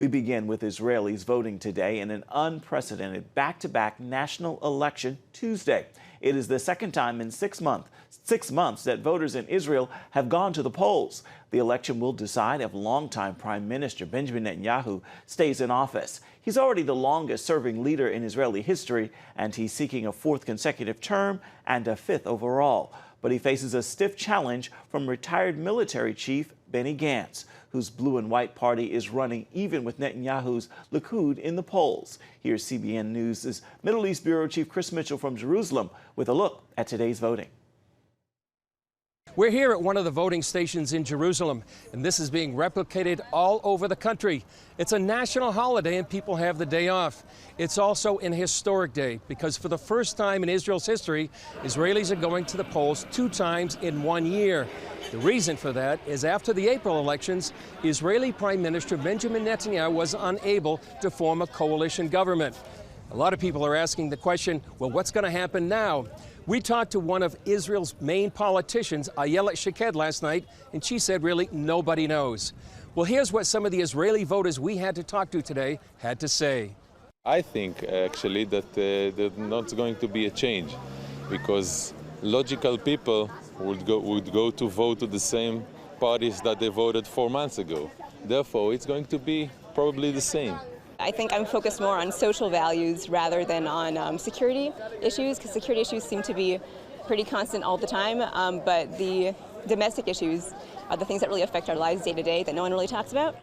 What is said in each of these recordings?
We begin with Israelis voting today in an unprecedented back-to-back national election Tuesday. It is the second time in 6 months that voters in Israel have gone to the polls. The election will decide if longtime Prime Minister Benjamin Netanyahu stays in office. He's already the longest-serving leader in Israeli history, and he's seeking a fourth consecutive term and a fifth overall. But he faces a stiff challenge from retired military chief Benny Gantz, whose blue and white party is running even with Netanyahu's Likud in the polls. Here's CBN News' Middle East Bureau Chief Chris Mitchell from Jerusalem with a look at today's voting. We're here at one of the voting stations in Jerusalem, and this is being replicated all over the country. It's a national holiday and people have the day off. It's also an historic day because for the first time in Israel's history, Israelis are going to the polls 2 times in 1 year. The reason for that is after the April elections, Israeli Prime Minister Benjamin Netanyahu was unable to form a coalition government. A lot of people are asking the question, well, what's going to happen now? We talked to one of Israel's main politicians, Ayelet Shaked, last night, and she said really nobody knows. Well, here's what some of the Israeli voters we had to talk to today had to say. I think actually that there's not going to be a change because logical people would go to vote to the same parties that they voted 4 months ago. Therefore, it's going to be probably the same. I think I'm focused more on social values rather than on security issues, because security issues seem to be pretty constant all the time, but the domestic issues are the things that really affect our lives day to day that no one really talks about.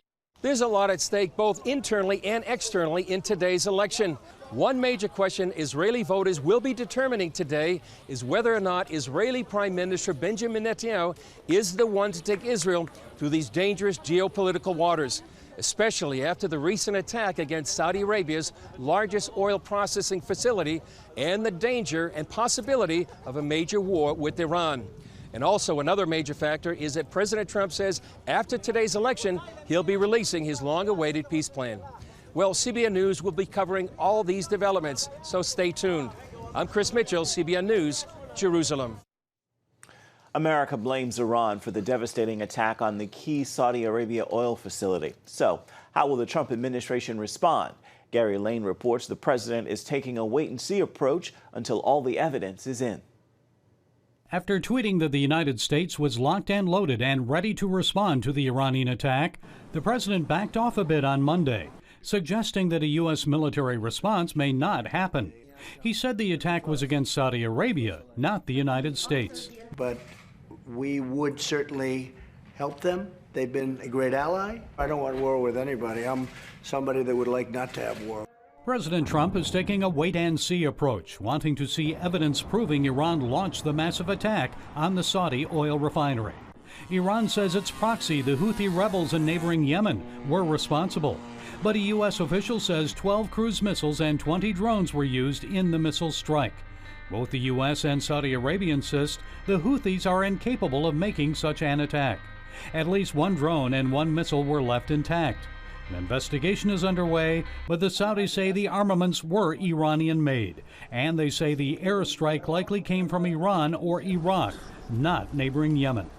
There's a lot at stake both internally and externally in today's election. One major question Israeli voters will be determining today is whether or not Israeli Prime Minister Benjamin Netanyahu is the one to take Israel through these dangerous geopolitical waters, especially after the recent attack against Saudi Arabia's largest oil processing facility and the danger and possibility of a major war with Iran. And also another major factor is that President Trump says after today's election, he'll be releasing his long-awaited peace plan. Well, CBN News will be covering all these developments, so stay tuned. I'm Chris Mitchell, CBN News, Jerusalem. America blames Iran for the devastating attack on the key Saudi Arabia oil facility. So, how will the Trump administration respond? Gary Lane reports the president is taking a wait-and-see approach until all the evidence is in. After tweeting that the United States was locked and loaded and ready to respond to the Iranian attack, the president backed off a bit on Monday, suggesting that a U.S. military response may not happen. He said the attack was against Saudi Arabia, not the United States. But we would certainly help them. They've been a great ally. I don't want war with anybody. I'm somebody that would like not to have war. President Trump is taking a wait-and-see approach, wanting to see evidence proving Iran launched the massive attack on the Saudi oil refinery. Iran says its proxy, the Houthi rebels in neighboring Yemen, were responsible. But a U.S. official says 12 cruise missiles and 20 drones were used in the missile strike. Both the U.S. and Saudi Arabia insist the Houthis are incapable of making such an attack. At least 1 drone and 1 missile were left intact. An investigation is underway, but the Saudis say the armaments were Iranian-made, and they say the airstrike likely came from Iran or Iraq, not neighboring Yemen.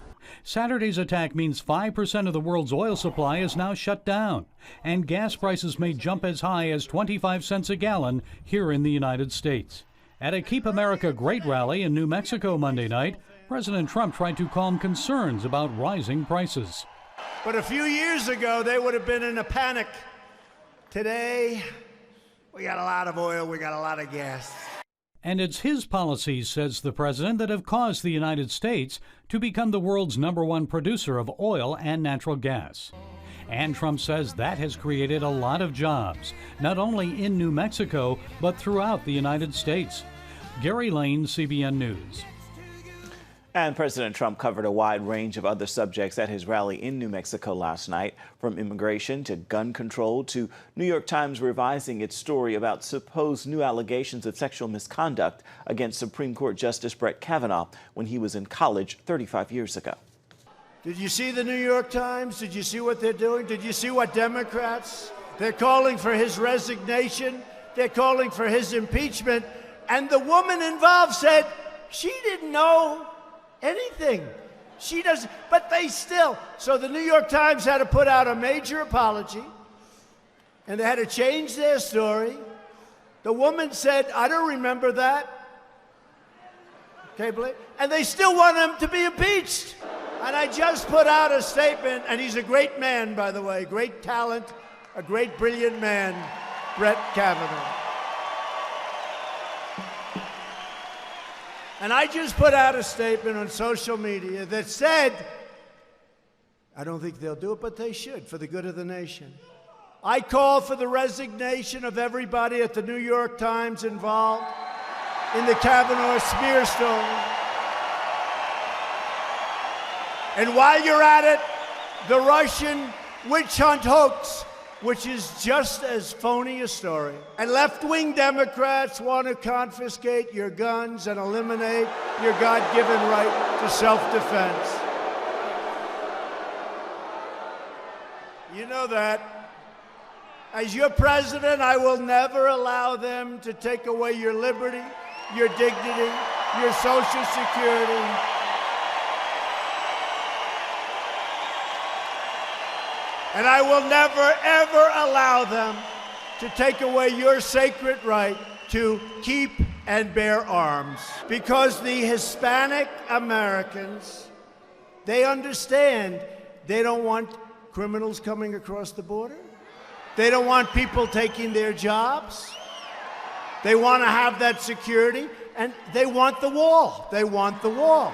Saturday's attack means 5% of the world's oil supply is now shut down, and gas prices may jump as high as 25 cents a gallon here in the United States. At a Keep America Great rally in New Mexico Monday night, President Trump tried to calm concerns about rising prices. But a few years ago, they would have been in a panic. Today, we got a lot of oil, we got a lot of gas. And it's his policies, says the president, that have caused the United States to become the world's #1 producer of oil and natural gas. And Trump says that has created a lot of jobs, not only in New Mexico, but throughout the United States. Gary Lane, CBN News. And President Trump covered a wide range of other subjects at his rally in New Mexico last night, from immigration to gun control to New York Times revising its story about supposed new allegations of sexual misconduct against Supreme Court Justice Brett Kavanaugh when he was in college 35 years ago. Did you see the New York Times? Did you see what they're doing? Did you see what Democrats? They're calling for his resignation. They're calling for his impeachment. And the woman involved said she didn't know anything. She doesn't, but they still. So the New York Times had to put out a major apology. and they had to change their story. The woman said, I don't remember that. Okay, believe? And they still want him to be impeached. And I just put out a statement, and he's a great man, by the way, great talent, a great, brilliant man, Brett Kavanaugh. And I just put out a statement on social media that said, I don't think they'll do it, but they should, for the good of the nation. I call for the resignation of everybody at the New York Times involved in the Kavanaugh smear story. And while you're at it, the Russian witch hunt hoax, which is just as phony a story. And left-wing Democrats want to confiscate your guns and eliminate your God-given right to self-defense. You know that. As your president, I will never allow them to take away your liberty, your dignity, your Social Security. And I will never, ever allow them to take away your sacred right to keep and bear arms. Because the Hispanic Americans, they understand they don't want criminals coming across the border. They don't want people taking their jobs. They want to have that security, and they want the wall. They want the wall.